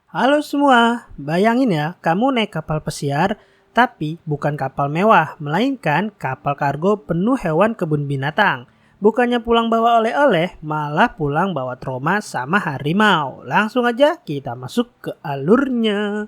Halo semua, bayangin ya, kamu naik kapal pesiar, tapi bukan kapal mewah, melainkan kapal kargo penuh hewan kebun binatang. Bukannya pulang bawa oleh-oleh, malah pulang bawa trauma sama harimau. Langsung aja kita masuk ke alurnya.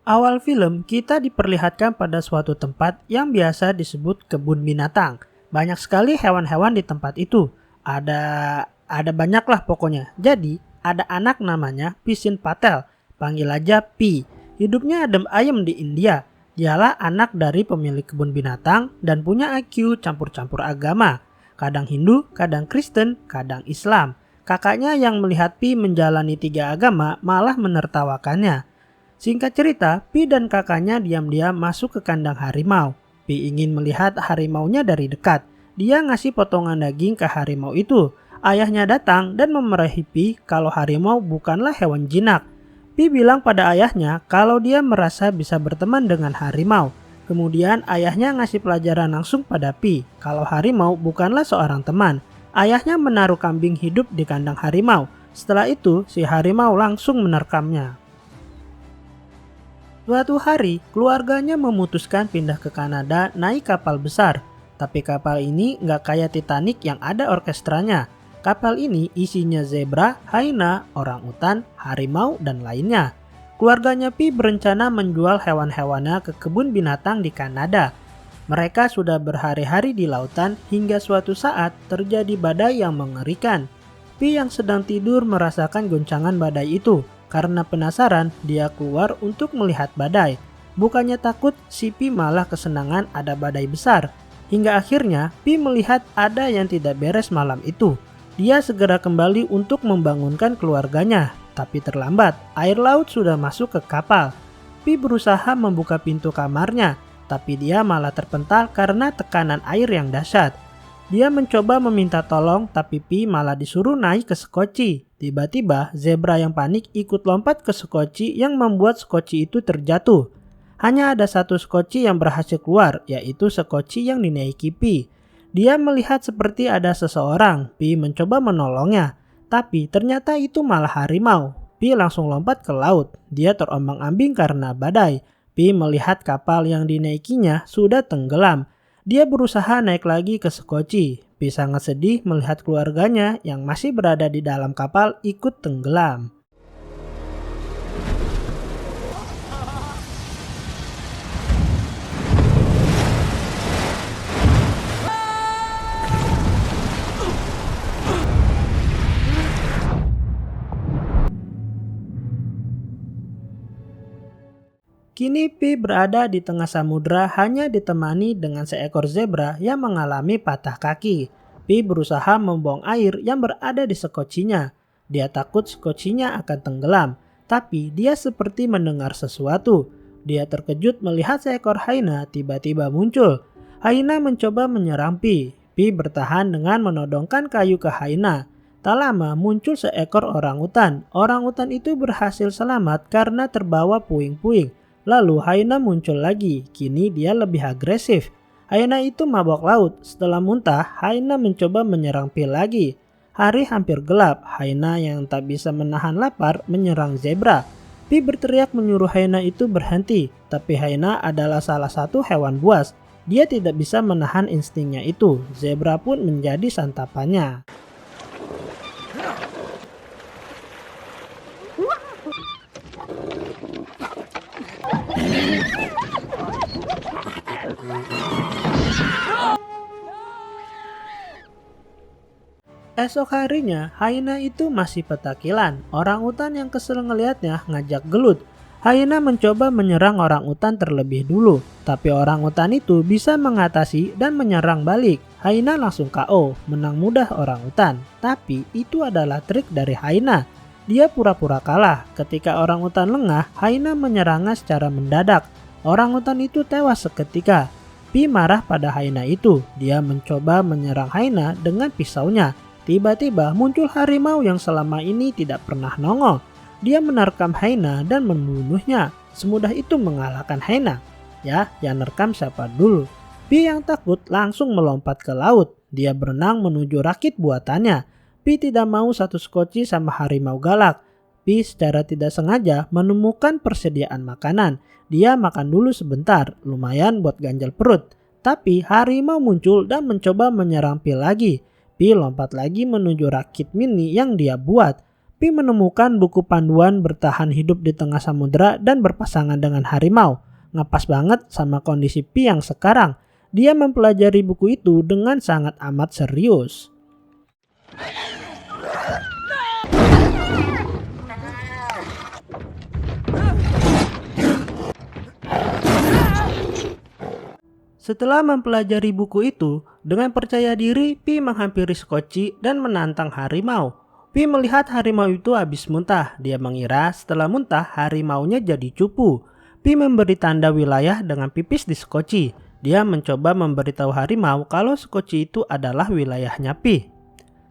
Awal film, kita diperlihatkan pada suatu tempat yang biasa disebut kebun binatang. Banyak sekali hewan-hewan di tempat itu. Ada banyak lah pokoknya. Jadi, ada anak namanya Pisin Patel. Panggil aja Pi. Hidupnya adem ayem di India. Dialah anak dari pemilik kebun binatang dan punya IQ campur-campur agama. Kadang Hindu, kadang Kristen, kadang Islam. Kakaknya yang melihat Pi menjalani 3 agama malah menertawakannya. Singkat cerita, Pi dan kakaknya diam-diam masuk ke kandang harimau. Pi ingin melihat harimaunya dari dekat. Dia ngasih potongan daging ke harimau itu. Ayahnya datang dan memarahi Pi kalau harimau bukanlah hewan jinak. Pi bilang pada ayahnya kalau dia merasa bisa berteman dengan harimau. Kemudian ayahnya ngasih pelajaran langsung pada Pi kalau harimau bukanlah seorang teman. Ayahnya menaruh kambing hidup di kandang harimau. Setelah itu, si harimau langsung menerkamnya. Suatu hari, keluarganya memutuskan pindah ke Kanada naik kapal besar. Tapi kapal ini nggak kayak Titanic yang ada orkestranya. Kapal ini isinya zebra, hyena, orangutan, harimau, dan lainnya. Keluarganya Pi berencana menjual hewan-hewannya ke kebun binatang di Kanada. Mereka sudah berhari-hari di lautan hingga suatu saat terjadi badai yang mengerikan. Pi yang sedang tidur merasakan goncangan badai itu. Karena penasaran, dia keluar untuk melihat badai. Bukannya takut, si Pi malah kesenangan ada badai besar. Hingga akhirnya, Pi melihat ada yang tidak beres malam itu. Dia segera kembali untuk membangunkan keluarganya. Tapi terlambat, air laut sudah masuk ke kapal. Pi berusaha membuka pintu kamarnya, tapi dia malah terpental karena tekanan air yang dahsyat. Dia mencoba meminta tolong, tapi Pi malah disuruh naik ke sekoci. Tiba-tiba, zebra yang panik ikut lompat ke sekoci yang membuat sekoci itu terjatuh. Hanya ada satu sekoci yang berhasil keluar, yaitu sekoci yang dinaiki Pi. Dia melihat seperti ada seseorang. Pi mencoba menolongnya, tapi ternyata itu malah harimau. Pi langsung lompat ke laut. Dia terombang-ambing karena badai. Pi melihat kapal yang dinaikinya sudah tenggelam. Dia berusaha naik lagi ke sekoci. Pi sangat sedih melihat keluarganya yang masih berada di dalam kapal ikut tenggelam. Kini Pi berada di tengah samudera hanya ditemani dengan seekor zebra yang mengalami patah kaki. Pi berusaha membuang air yang berada di sekocinya. Dia takut sekocinya akan tenggelam, tapi dia seperti mendengar sesuatu. Dia terkejut melihat seekor hyena tiba-tiba muncul. Hyena mencoba menyerang Pi. Pi bertahan dengan menodongkan kayu ke hyena. Tak lama muncul seekor orangutan. Orangutan itu berhasil selamat karena terbawa puing-puing. Lalu hyena muncul lagi, kini dia lebih agresif. Hyena itu mabok laut, setelah muntah, hyena mencoba menyerang Pi lagi. Hari hampir gelap, hyena yang tak bisa menahan lapar menyerang zebra. Pi berteriak menyuruh hyena itu berhenti, tapi hyena adalah salah satu hewan buas. Dia tidak bisa menahan instingnya itu, zebra pun menjadi santapannya. Esok harinya, hyena itu masih petakilan. Orangutan yang kesel ngelihatnya ngajak gelut. Hyena mencoba menyerang orangutan terlebih dulu, tapi orangutan itu bisa mengatasi dan menyerang balik. Hyena langsung KO, menang mudah orangutan. Tapi itu adalah trik dari hyena. Dia pura-pura kalah. Ketika orangutan lengah, hyena menyerangnya secara mendadak. Orangutan itu tewas seketika. Pi marah pada hyena itu. Dia mencoba menyerang hyena dengan pisaunya. Tiba-tiba muncul harimau yang selama ini tidak pernah nongol. Dia menerkam hyena dan membunuhnya. Semudah itu mengalahkan hyena. Ya, yang nerkam siapa dulu? Pi yang takut langsung melompat ke laut. Dia berenang menuju rakit buatannya. Pi tidak mau satu skoci sama harimau galak. Pi secara tidak sengaja menemukan persediaan makanan. Dia makan dulu sebentar, lumayan buat ganjal perut. Tapi harimau muncul dan mencoba menyerang Pi lagi. Pi lompat lagi menuju rakit mini yang dia buat. Pi menemukan buku panduan bertahan hidup di tengah samudera dan berpasangan dengan harimau. Ngepas banget sama kondisi Pi yang sekarang. Dia mempelajari buku itu dengan sangat amat serius. Setelah mempelajari buku itu, dengan percaya diri Pi menghampiri skoci dan menantang harimau. Pi melihat harimau itu habis muntah. Dia mengira setelah muntah harimaunya jadi cupu. Pi memberi tanda wilayah dengan pipis di skoci. Dia mencoba memberitahu harimau kalau skoci itu adalah wilayahnya Pi.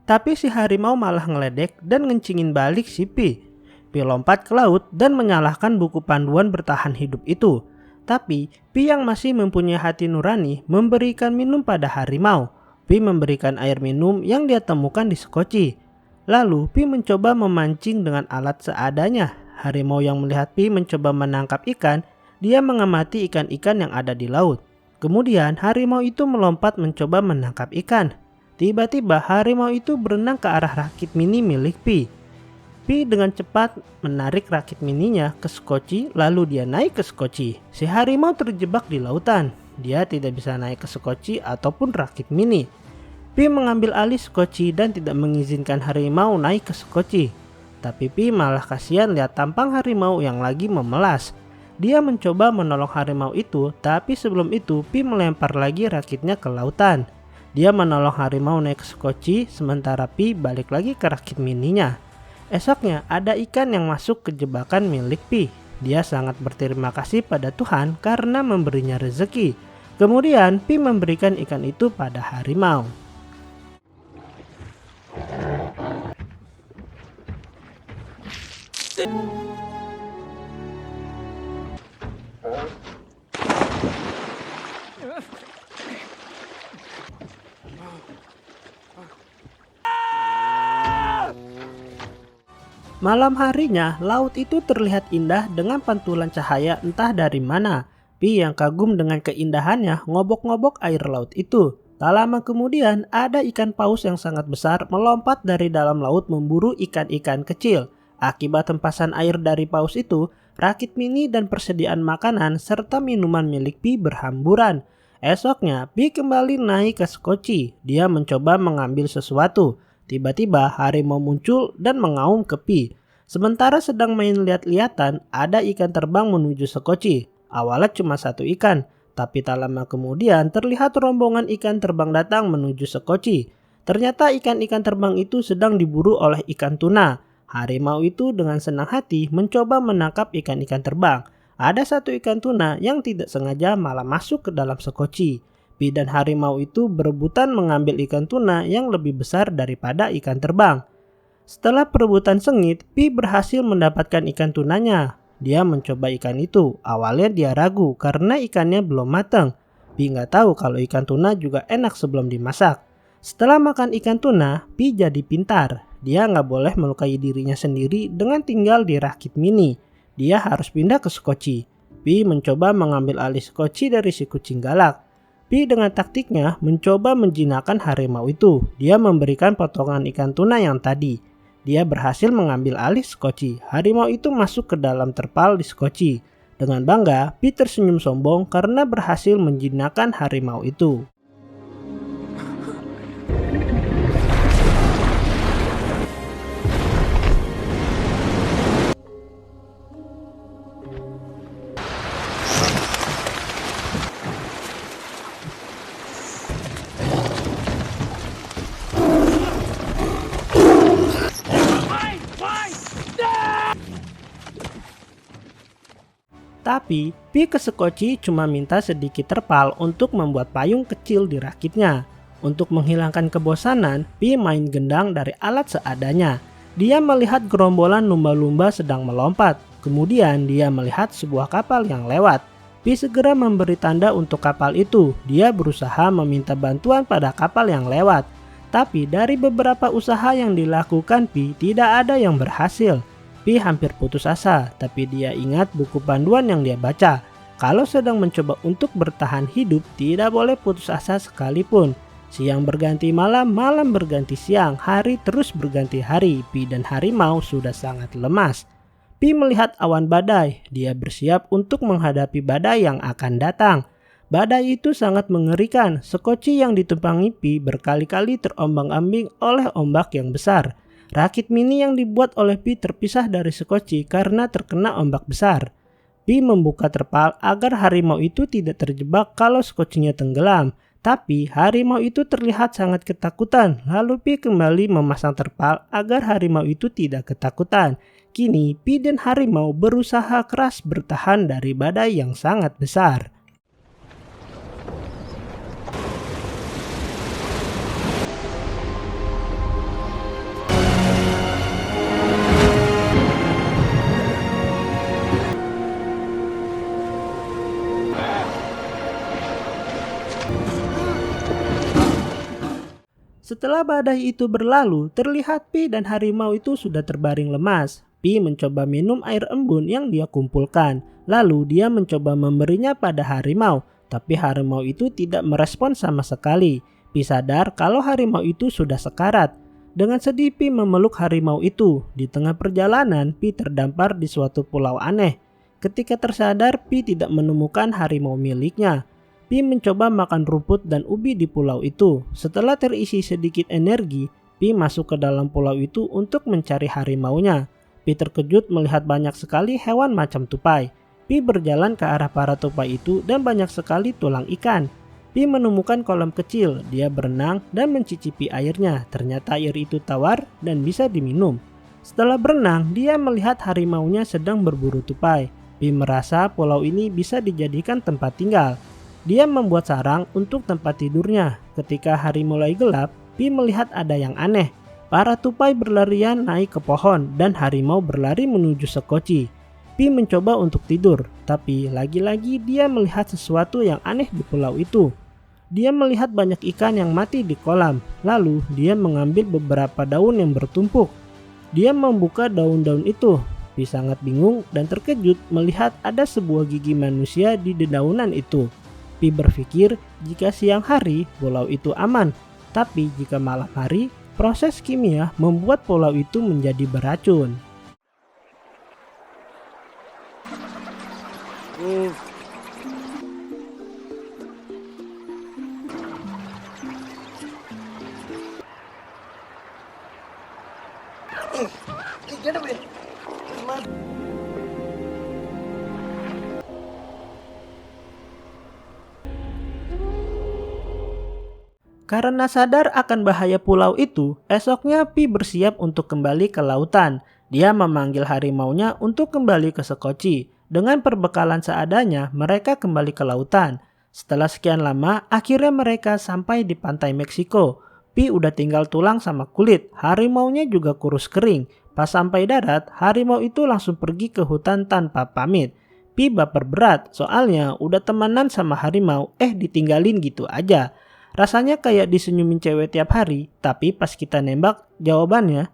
Tapi si harimau malah ngeledek dan ngencingin balik si Pi. Pi lompat ke laut dan menyalahkan buku panduan bertahan hidup itu. Tapi Pi yang masih mempunyai hati nurani memberikan minum pada harimau. Pi memberikan air minum yang dia temukan di skoci. Lalu Pi mencoba memancing dengan alat seadanya. Harimau yang melihat Pi mencoba menangkap ikan, dia mengamati ikan-ikan yang ada di laut. Kemudian harimau itu melompat mencoba menangkap ikan. Tiba-tiba harimau itu berenang ke arah rakit mini milik Pi. Pi dengan cepat menarik rakit mininya ke skoci, lalu dia naik ke skoci. Si harimau terjebak di lautan. Dia tidak bisa naik ke skoci ataupun rakit mini. Pi mengambil alih skoci dan tidak mengizinkan harimau naik ke skoci. Tapi Pi malah kasihan lihat tampang harimau yang lagi memelas. Dia mencoba menolong harimau itu, tapi sebelum itu Pi melempar lagi rakitnya ke lautan. Dia menolong harimau naik ke skoci, sementara Pi balik lagi ke rakit mininya. Esoknya ada ikan yang masuk ke jebakan milik Pi. Dia sangat berterima kasih pada Tuhan karena memberinya rezeki. Kemudian Pi memberikan ikan itu pada harimau. Malam harinya, laut itu terlihat indah dengan pantulan cahaya entah dari mana. Pi yang kagum dengan keindahannya ngobok-ngobok air laut itu. Tak lama kemudian, ada ikan paus yang sangat besar melompat dari dalam laut memburu ikan-ikan kecil. Akibat hempasan air dari paus itu, rakit mini dan persediaan makanan serta minuman milik Pi berhamburan. Esoknya, Pi kembali naik ke skoci. Dia mencoba mengambil sesuatu. Tiba-tiba harimau muncul dan mengaum ke Pi. Sementara sedang main lihat-lihatan, ada ikan terbang menuju skoci. Awalnya cuma satu ikan, tapi tak lama kemudian terlihat rombongan ikan terbang datang menuju skoci. Ternyata ikan-ikan terbang itu sedang diburu oleh ikan tuna. Harimau itu dengan senang hati mencoba menangkap ikan-ikan terbang. Ada satu ikan tuna yang tidak sengaja malah masuk ke dalam skoci. Pi dan harimau itu berebutan mengambil ikan tuna yang lebih besar daripada ikan terbang. Setelah perebutan sengit, Pi berhasil mendapatkan ikan tunanya. Dia mencoba ikan itu. Awalnya dia ragu karena ikannya belum matang. Pi nggak tahu kalau ikan tuna juga enak sebelum dimasak. Setelah makan ikan tuna, Pi jadi pintar. Dia nggak boleh melukai dirinya sendiri dengan tinggal di rakit mini. Dia harus pindah ke skoci. Pi mencoba mengambil alih skoci dari si kucing galak. Pi dengan taktiknya mencoba menjinakkan harimau itu. Dia memberikan potongan ikan tuna yang tadi. Dia berhasil mengambil alih skoci. Harimau itu masuk ke dalam terpal di skoci. Dengan bangga, Pi tersenyum sombong karena berhasil menjinakkan harimau itu. Tapi Pi ke skoci cuma minta sedikit terpal untuk membuat payung kecil di rakitnya. Untuk menghilangkan kebosanan, Pi main gendang dari alat seadanya. Dia melihat gerombolan lumba-lumba sedang melompat. Kemudian dia melihat sebuah kapal yang lewat. Pi segera memberi tanda untuk kapal itu. Dia berusaha meminta bantuan pada kapal yang lewat. Tapi dari beberapa usaha yang dilakukan Pi, tidak ada yang berhasil. Pi hampir putus asa, tapi dia ingat buku panduan yang dia baca. Kalau sedang mencoba untuk bertahan hidup, tidak boleh putus asa sekalipun. Siang berganti malam, malam berganti siang, hari terus berganti hari. Pi dan harimau sudah sangat lemas. Pi melihat awan badai. Dia bersiap untuk menghadapi badai yang akan datang. Badai itu sangat mengerikan. Sekoci yang ditumpangi Pi berkali-kali terombang-ambing oleh ombak yang besar. Rakit mini yang dibuat oleh Pi terpisah dari sekoci karena terkena ombak besar. Pi membuka terpal agar harimau itu tidak terjebak kalau sekocinya tenggelam. Tapi harimau itu terlihat sangat ketakutan. Lalu Pi kembali memasang terpal agar harimau itu tidak ketakutan. Kini Pi dan harimau berusaha keras bertahan dari badai yang sangat besar. Setelah badai itu berlalu, terlihat Pi dan harimau itu sudah terbaring lemas. Pi mencoba minum air embun yang dia kumpulkan. Lalu dia mencoba memberinya pada harimau, tapi harimau itu tidak merespon sama sekali. Pi sadar kalau harimau itu sudah sekarat. Dengan sedih Pi memeluk harimau itu. Di tengah perjalanan, Pi terdampar di suatu pulau aneh. Ketika tersadar, Pi tidak menemukan harimau miliknya. Pi mencoba makan rumput dan ubi di pulau itu. Setelah terisi sedikit energi, Pi masuk ke dalam pulau itu untuk mencari harimaunya. Pi terkejut melihat banyak sekali hewan macam tupai. Pi berjalan ke arah para tupai itu dan banyak sekali tulang ikan. Pi menemukan kolam kecil, dia berenang dan mencicipi airnya. Ternyata air itu tawar dan bisa diminum. Setelah berenang, dia melihat harimaunya sedang berburu tupai. Pi merasa pulau ini bisa dijadikan tempat tinggal. Dia membuat sarang untuk tempat tidurnya. Ketika hari mulai gelap, Pi melihat ada yang aneh. Para tupai berlarian naik ke pohon dan harimau berlari menuju sekoci. Pi mencoba untuk tidur, tapi lagi-lagi dia melihat sesuatu yang aneh di pulau itu. Dia melihat banyak ikan yang mati di kolam. Lalu dia mengambil beberapa daun yang bertumpuk. Dia membuka daun-daun itu. Pi sangat bingung dan terkejut melihat ada sebuah gigi manusia di dedaunan itu. Pi berpikir jika siang hari pulau itu aman, tapi jika malam hari proses kimia membuat pulau itu menjadi beracun. Karena sadar akan bahaya pulau itu, esoknya Pi bersiap untuk kembali ke lautan. Dia memanggil harimaunya untuk kembali ke sekoci. Dengan perbekalan seadanya, mereka kembali ke lautan. Setelah sekian lama, akhirnya mereka sampai di pantai Meksiko. Pi udah tinggal tulang sama kulit, harimaunya juga kurus kering. Pas sampai darat, harimau itu langsung pergi ke hutan tanpa pamit. Pi baper berat, soalnya udah temenan sama harimau, ditinggalin gitu aja. Rasanya kayak disenyumin cewek tiap hari, tapi pas kita nembak, jawabannya,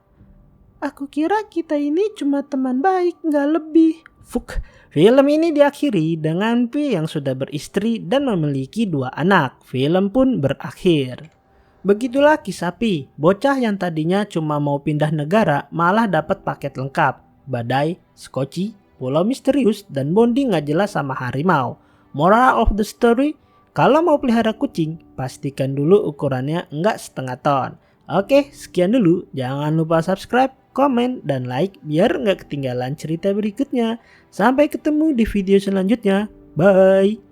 "Aku kira kita ini cuma teman baik, nggak lebih." Fuk. Film ini diakhiri dengan Pi yang sudah beristri dan memiliki 2 anak. Film pun berakhir. Begitulah kisah Pi, bocah yang tadinya cuma mau pindah negara malah dapat paket lengkap. Badai, sekoci, pulau misterius, dan bonding gak jelas sama harimau. Moral of the story, kalau mau pelihara kucing, pastikan dulu ukurannya nggak setengah ton. Oke, sekian dulu. Jangan lupa subscribe, komen, dan like biar nggak ketinggalan cerita berikutnya. Sampai ketemu di video selanjutnya. Bye!